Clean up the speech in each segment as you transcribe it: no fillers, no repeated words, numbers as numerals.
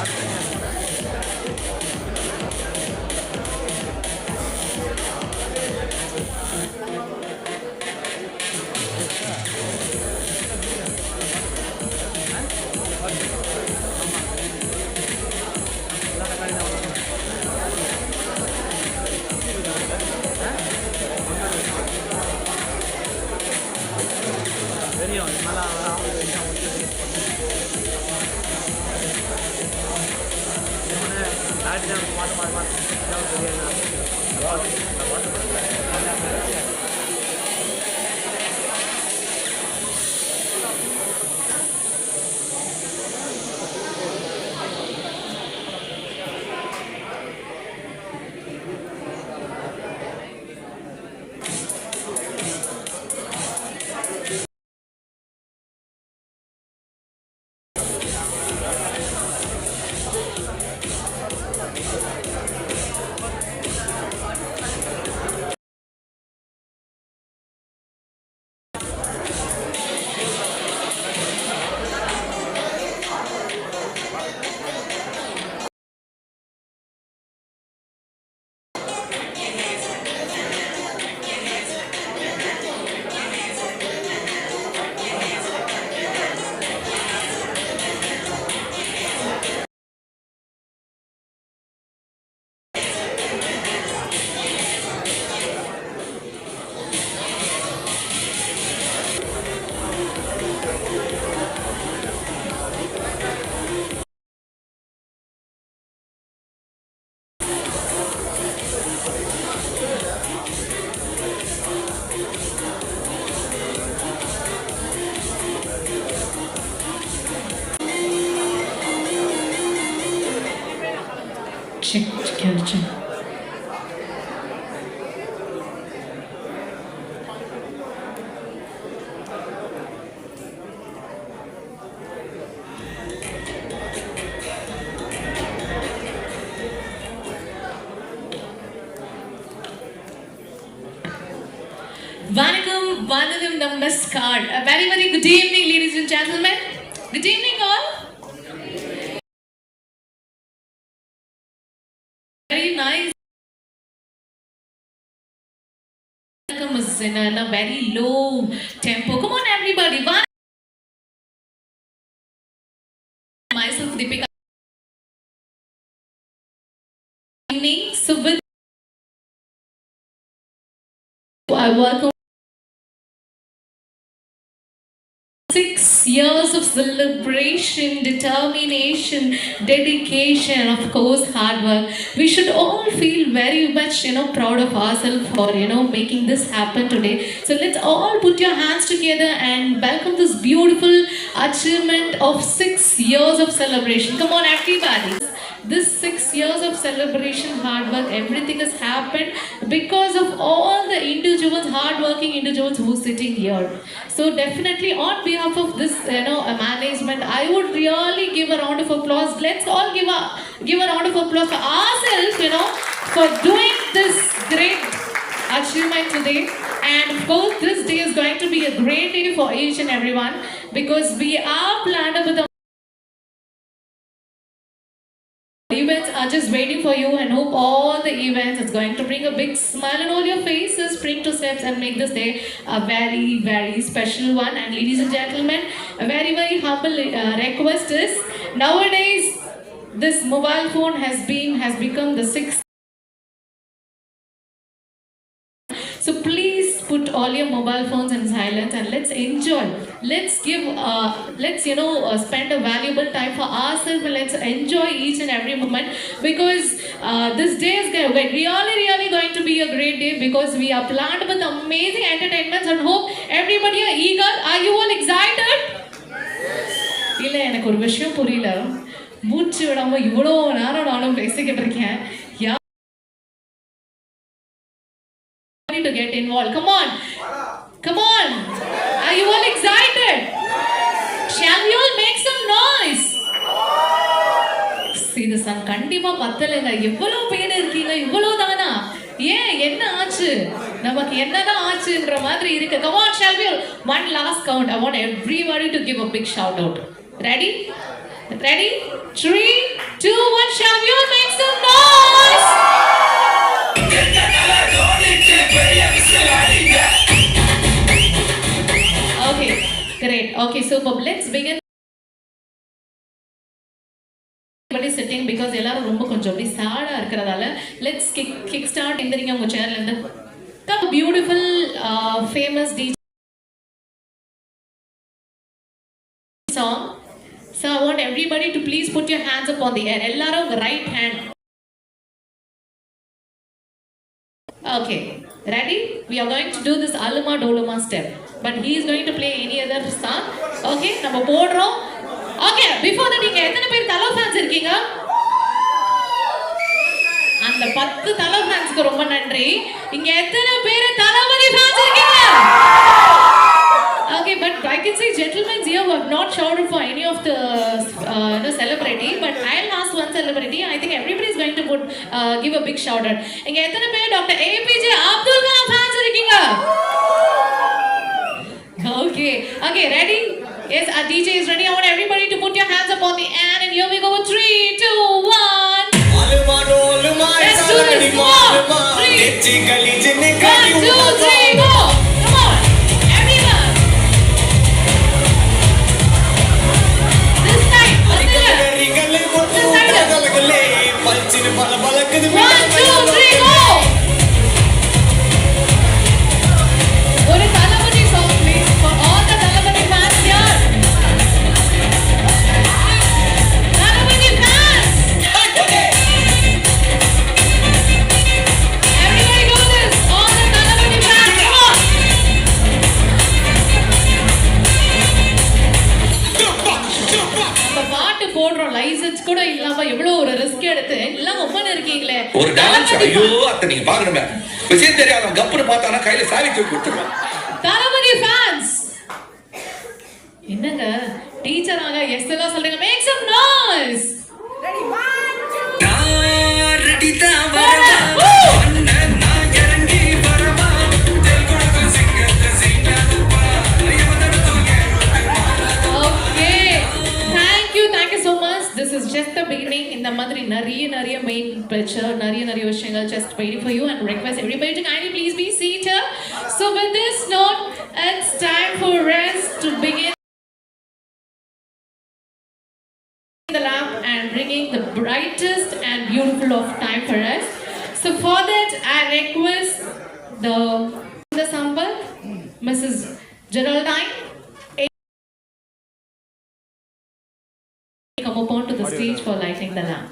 Check. Vanakkam, Vanadam, Namaskar. A very, very good evening, ladies and gentlemen. Good evening, all. Very nice. Vanakkam is in a very low tempo. Come on, everybody. Myself, Deepika. Evening. So with I welcome 6 years of celebration, determination, dedication, of course, hard work. We should all feel very much, proud of ourselves for, making this happen today. So let's all put your hands together and welcome this beautiful achievement of 6 years of celebration. Come on, everybody. This 6 years of celebration, hard work, everything has happened because of all the individuals, hard-working individuals who are sitting here. So definitely on behalf of this, management, I would really give a round of applause. Let's all give a round of applause for ourselves, for doing this great achievement today. And of course, this day is going to be a great day for each and everyone because we are planned with the events are just waiting for you, and hope all the events is going to bring a big smile on all your faces, spring to steps, and make this day a very, very special one. And ladies and gentlemen, a very, very humble request is, nowadays this mobile phone has become the sixth. So please put all your mobile phones in silence and let's enjoy. Let's spend a valuable time for ourselves and let's enjoy each and every moment because this day is really going to be a great day because we are planned with amazing entertainments and hope everybody are eager. Are you all excited? இல்ல எனக்கு ஒரு விஷயம் புரியல. மூச்சு விடாம இவ்வளோ நேரம் நானும் பேசிக்கிட்டு இருக்கேன். To get involved. Come on. Are you all excited? Shall we all make some noise? See the sun. கண்டிப்பா பத்தலங்க. எவ்வளவு பேர் இருக்கீங்க? இவ்வளவு தானா? ஏன் என்ன ஆச்சு? நமக்கு என்னதான் ஆச்சுன்ற மாதிரி இருக்கு. Come on, shall we all? One last count. I want everybody to give a big shout out. Ready? 3 superb. Let's begin. Everybody sitting because எல்லாரும் ரொம்ப கொஞ்சம் அப்படி சாடா இருக்கறதால let's kick start எந்திரிங்க உங்க சேர்ல இருந்து. The beautiful famous DJ song. So I want everybody to please put your hands up on the air. எல்லாரும் உங்க right hand. Okay, ready? We are going to do this Aluma Doluma step. But he is going to play any other song. Okay, நம்ம போடுறோம். Okay, before that நீங்க எத்தனை பேர் தல fans இருக்கீங்க? அந்த 10 தல ஃபேன்ஸ்க்கு ரொம்ப நன்றி. இங்க எத்தனை பேர் தலபதி ஃபேன்ஸ் இருக்கீங்க? Okay, but I can say gentlemen here who have not shouted for any of the celebrity, but I'll ask one celebrity. I think everybody is going to give a big shout out. இங்க எத்தனை பேர் doctor APJ Abdul Kalam fans இருக்கீங்க? Okay, ready? Yes, our DJ is ready. I want everybody to put your hands up on the air, and here we go. 3, 2, 1. Let's do this. 4, 3. 1, 2, 3, go. Come on, everyone. This side. This side. 1, 2, 3, go. ஒரு தளபதி song please for all the Thalapathy fans here. Thalapathy fans. Everybody do this. All the Thalapathy fans. Come on. அந்த பாட்டு போடுறோம் licence கூட இல்லாம எவ்வளவு ஒரு risk எடுத்து எல்லாம் ஒவ்வொன்னு இருக்கீங்களே. ஒரு டான்ஸ் ஐயோ அத நீங்க பாக்கணுமே. விஷயம் தெரியாதவங்க கப்புன்னு பார்த்தானா கையில சாவி தூக்கி கொடுத்துருவான். தளபதி ஃபேன்ஸ் என்னங்க டீச்சராங்க எஸ் எல்லாம் சொல்றீங்க. Make some noise. ரெடி 1 2 நான் ரெடி தான் வரவா அண்ணா நான் இறங்கி வரவா தெல் கொடுத்து சிங்கத்த சிங்கப்பா ஐயவதட தூங்க. Okay thank you so much. This is just the beginning. இந்த மாதிரி நிறைய main picture நிறைய விஷயங்கள் just waiting for you and request everybody to kindly please be seated. So with this note, it's time for us to begin the lamp and bringing the brightest and beautiful of time for us. So for that I request the sample Mrs. Geraldine come upon to the stage for lighting the lamp.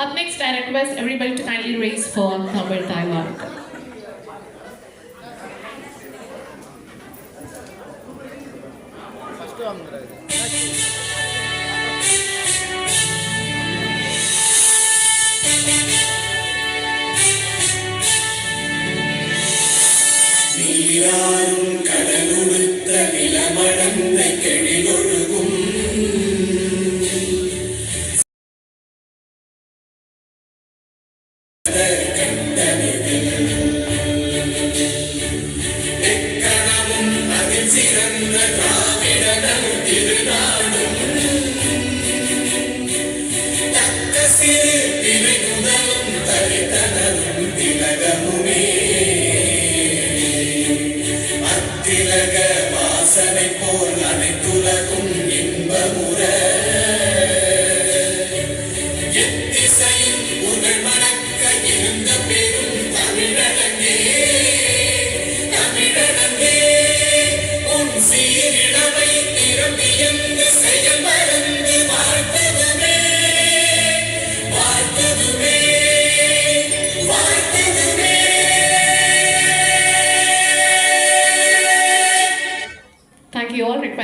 Up next, I request everybody to kindly raise for Thamil Taiwan. நீராறும் கடலுடுத்த நிலமடந்த கெழிலொழுகும்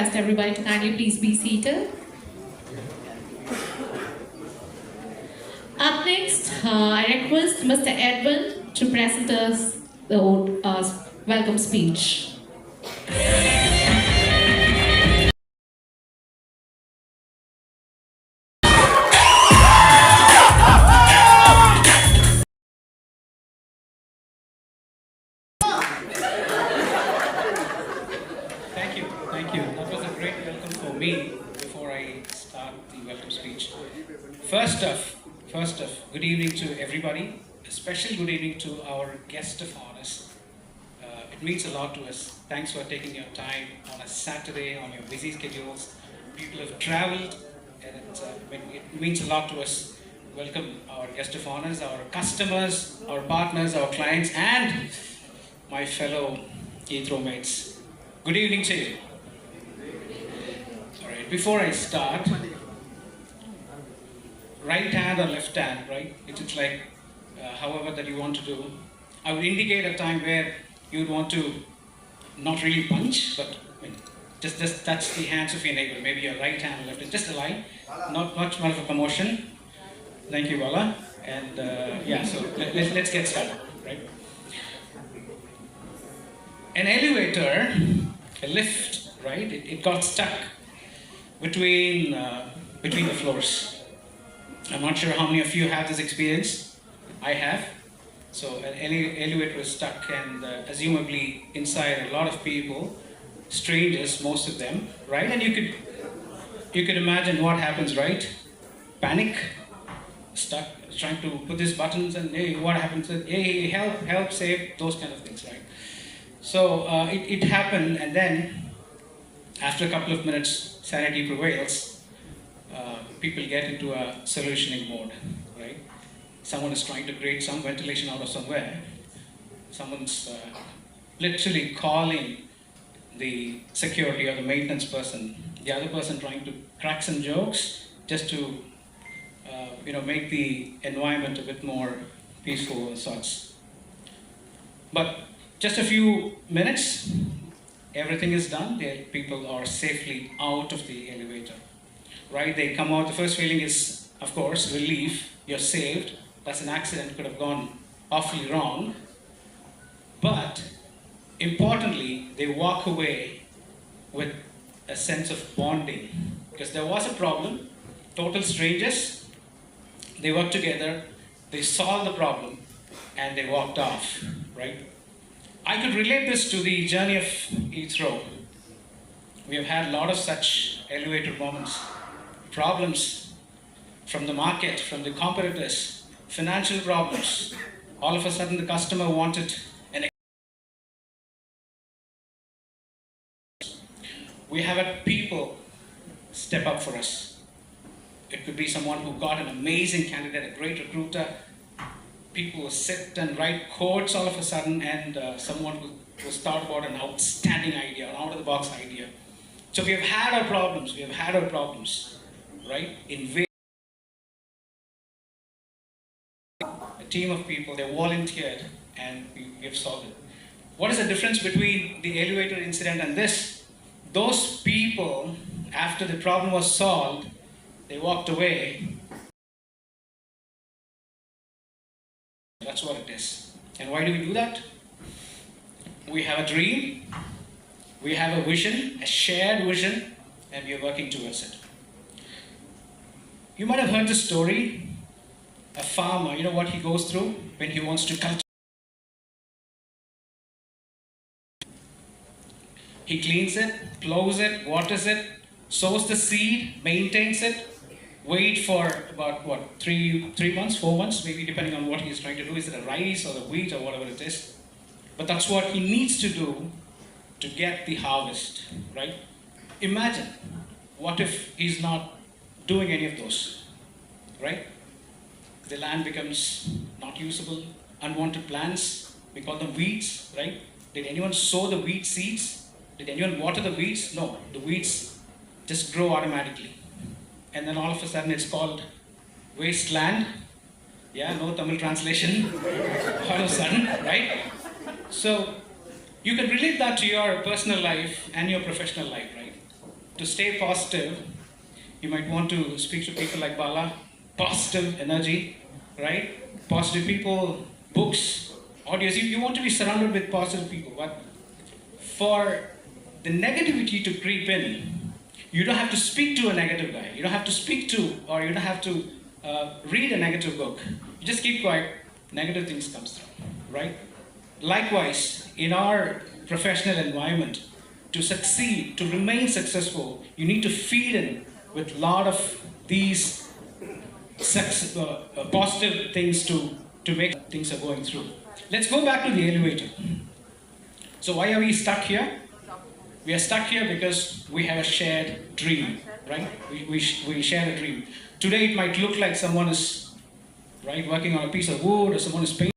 request everybody to kindly please be seated. Up next, I request Mr. Edwin to present us the welcome speech. Thank you. That was a great welcome for me before I start the welcome speech. First off, good evening to everybody. A special good evening to our guest of honors. It means a lot to us. Thanks for taking your time on a Saturday, on your busy schedules. People have traveled, and it means a lot to us. Welcome our guest of honors, our customers, our partners, our clients, and my fellow Yitro mates. Good evening to you. All right, before I start, right hand or left hand, right? It's like however that you want to do. I would indicate a time where you would want to not really punch, but just touch the hands of your neighbor. Maybe your right hand or left hand, just a line, not much more of a commotion. Thank you, Bala. And yeah, so let's get started, right? An elevator, a lift, right? It got stuck between the floors. I'm not sure how many of you have this experience. I have. So an elevator was stuck, and assumably inside a lot of people, strangers, most of them, right? And you could imagine what happens, right? Panic, stuck, trying to put these buttons, and hey, what happens? Hey, help, save, those kind of things, right? So it happened, and then after a couple of minutes, sanity prevails. People get into a solutioning mode, right? Someone is trying to create some ventilation out of somewhere. Someone's literally calling the security or the maintenance person. The other person trying to crack some jokes just to make the environment a bit more peaceful and such. But just a few minutes, everything is done. The people are safely out of the elevator. Right? They come out. The first feeling is, of course, relief. You're saved. That's an accident. Could have gone awfully wrong. But importantly, they walk away with a sense of bonding, because there was a problem. Total strangers. They worked together. They solved the problem, and they walked off. Right? I could relate this to the journey of Yitro. We have had a lot of such elevator moments. Problems from the market, from the competitors, financial problems. All of a sudden the customer wanted we have had people step up for us. It could be someone who got an amazing candidate, a great recruiter. People will sit and write codes all of a sudden, and someone who thought about an outstanding idea, an out-of-the-box idea. So we have had our problems, right? A team of people, they volunteered, and we have solved it. What is the difference between the elevator incident and this? Those people, after the problem was solved, they walked away. That's what it is. And why do we do that? We have a dream, we have a vision, a shared vision, and we are working towards it. You might have heard the story. A farmer, you know what he goes through when he wants to cultivate. He cleans it, plows it, waters it, sows the seed, maintains it, wait for about what, 3 months, 4 months, maybe depending on what he's trying to do. Is it a rice or a wheat or whatever it is? But that's what he needs to do to get the harvest, right? Imagine, what if he's not doing any of those, right? The land becomes not usable, unwanted plants, we call them weeds, right? Did anyone sow the wheat seeds? Did anyone water the weeds? No, the weeds just grow automatically. And then all of a sudden it's called wasteland. Yeah, no Tamil translation. All of a sudden, right? So you can relate that to your personal life and your professional life, right? to stay positive, you might want to speak to people like Bala. Positive energy, right? Positive people, books, audios. You want to be surrounded with positive people. But for the negativity to creep in, you don't have to speak to a negative guy. You don't have to speak to, or you don't have to read a negative book. You just keep quiet. Negative things comes through, right? Likewise, in our professional environment, to succeed, to remain successful, you need to feed in with a lot of these positive things to make things are going through. Let's go back to the elevator. So why are we stuck here? We are stuck here because we have a shared dream, right? We share a dream. Today it might look like someone is right working on a piece of wood, or someone is painting,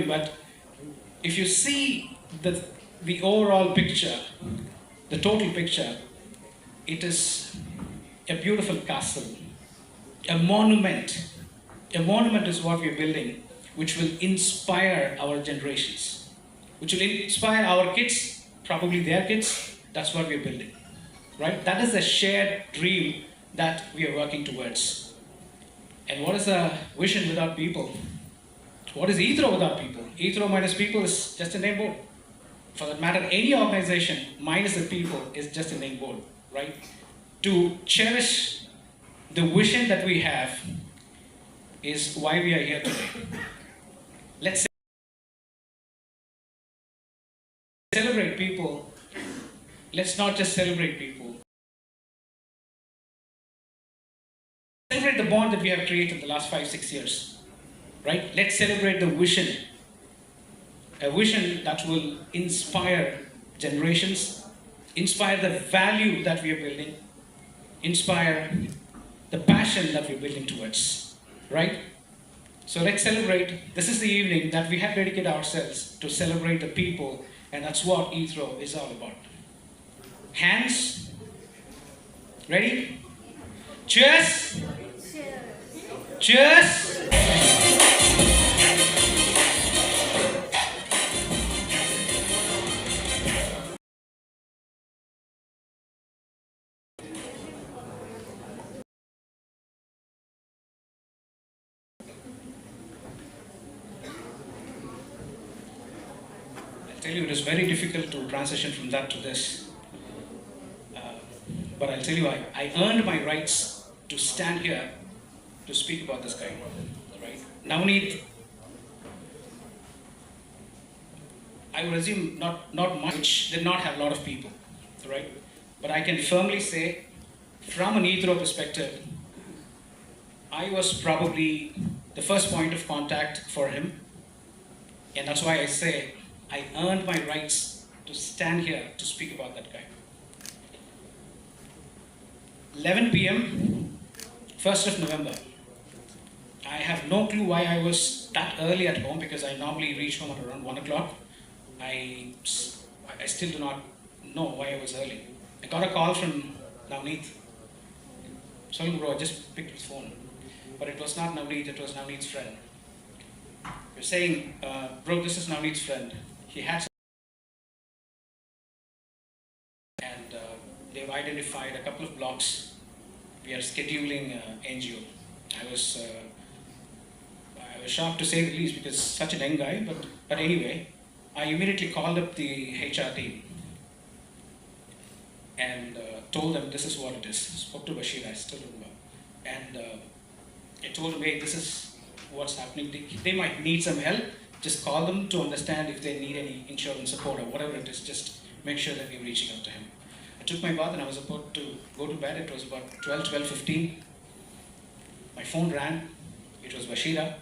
but if you see the overall picture, the total picture, it is a beautiful castle, a monument. A monument is what we are building, which will inspire our generations, which will inspire our kids, probably their kids. That's what we are building, right? That is a shared dream that we are working towards. And what is a vision without people? What is Yitro without people? Yitro minus people is just a name board. For that matter, any organization minus the people is just a name board, right? To cherish the vision that we have is why we are here today. Let's celebrate people. Let's not just celebrate people. Celebrate the bond that we have created the last 5-6 years, right? Let's celebrate the vision. A vision that will inspire generations, inspire the value that we are building, inspire the passion that we're building towards, right? So let's celebrate. This is the evening that we have dedicated ourselves to celebrate the people, and that's what Yitro is all about. Hands, ready? Cheers! Cheers! I'll tell you, it is very difficult to transition from that to this. But I'll tell you, I earned my rights to stand here to speak about this guy, right? Navneet, I would assume not much, did not have a lot of people, right? But I can firmly say, from an Yitro perspective, I was probably the first point of contact for him. And that's why I say, I earned my rights to stand here to speak about that guy. 11 p.m., 1st of November. I have no clue why I was that early at home, because I normally reach home at around 1 o'clock. I still do not know why I was early. I got a call from Navneet. Sorry bro, I just picked his phone. But it was not Navneet, it was Navneet's friend. You're saying, bro, this is Navneet's friend. He had some, and they've identified a couple of blocks. We are scheduling NGO. I was shocked to say the least, because such an young guy, but anyway, I immediately called up the HR team and told them this is what it is. Spoke to Bashir, I still remember. And I told them, hey, this is what's happening. They might need some help. Just call them to understand if they need any insurance support or whatever it is. Just make sure that we're reaching out to him. I took my bath and I was about to go to bed. It was about 12:15. My phone rang. It was Bashira.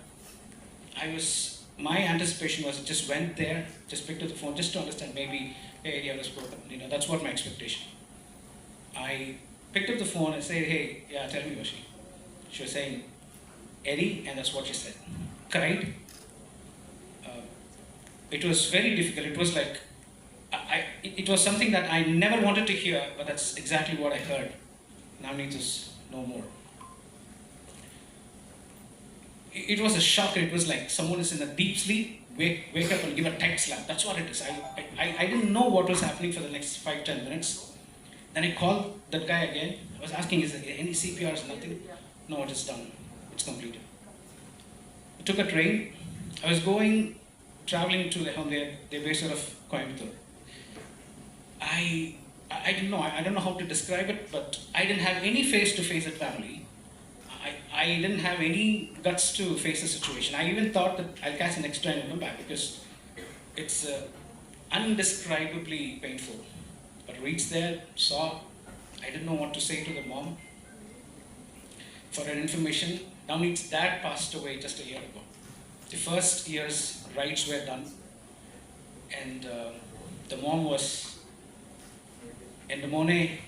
My anticipation was just went there, just picked up the phone, just to understand maybe, hey, you have spoken. That's what my expectation. I picked up the phone and said, hey, yeah, tell me, Bashi. She was saying, Eddie, and that's what she said. Cried. It was very difficult. It was like, it was something that I never wanted to hear, but that's exactly what I heard. Navneet is no more. It was a shock. It was like someone is in a deep sleep, wake up and give a tight slap. That's what it is. I didn't know what was happening for the next 5-10 minutes. Then I called that guy again. I was asking, is there any CPRs? Nothing. No, it is done. It's completed. I took a train. I was traveling to the home. They're based out of Coimbatore. I didn't know. I don't know how to describe it, but I didn't have any face to face that family. I didn't have any guts to face the situation. I even thought that I'll catch the next train and come back because it's undescribably painful. But reached there, saw, I didn't know what to say to the mom. For her information, Navneet's dad passed away just a year ago. The first year's rites were done, and the mom was in the morning.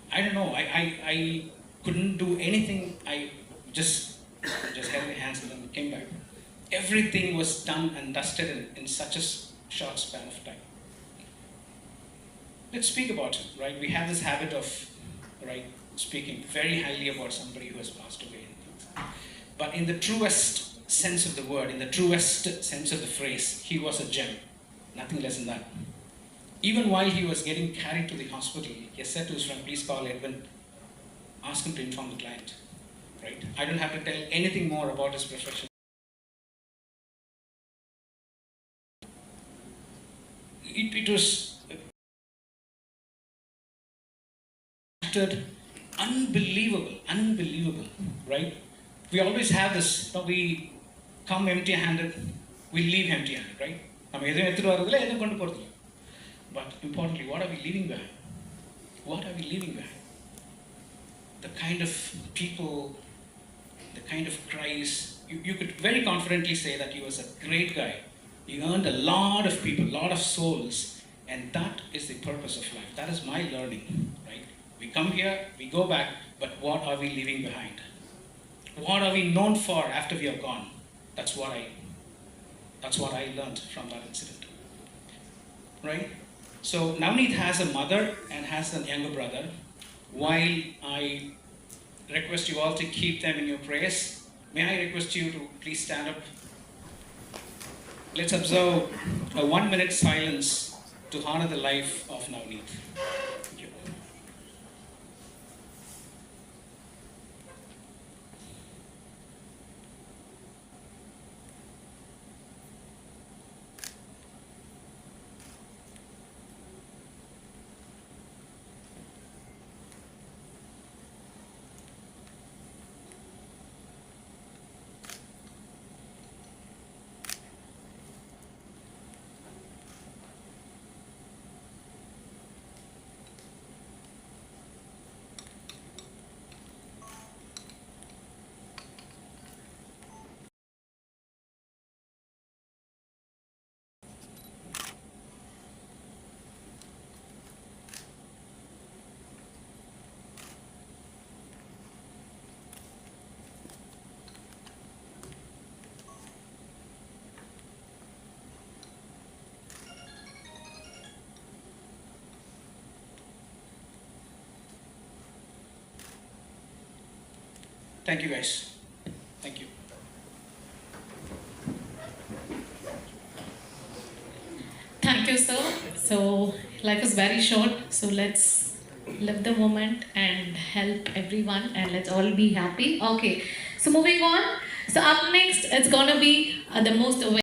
I don't know. I couldn't do anything. I just held my hands and then came back. Everything was done and dusted in such a short span of time. Let's speak about it, right? We have this habit of, right, speaking very highly about somebody who has passed away and things. But in the truest sense of the word, in the truest sense of the phrase, he was a gem. Nothing less than that. Even while he was getting carried to the hospital, he said to his friend, please call Edwin, ask him to inform the client. Right? I don't have to tell anything more about his profession. It was unbelievable, right? We always have this, we come empty-handed, we leave empty-handed, right? But importantly, what are we leaving behind? What are we leaving behind? The kind of people, the kind of cries. You could very confidently say that he was a great guy. He earned a lot of people, a lot of souls, and that is the purpose of life. That is my learning, right? We come here, we go back, but what are we leaving behind? What are we known for after we are gone? That's what I learned from that incident, right? So Navneet has a mother and has a younger brother. While I request you all to keep them in your prayers, may I request you to please stand up. Let's observe a 1-minute silence to honor the life of Navneet. Thank you. Thank you, guys. Thank you. Thank you, sir. So, life is very short, so let's live the moment and help everyone, and let's all be happy. Okay, so moving on. So, up next, it's gonna be the most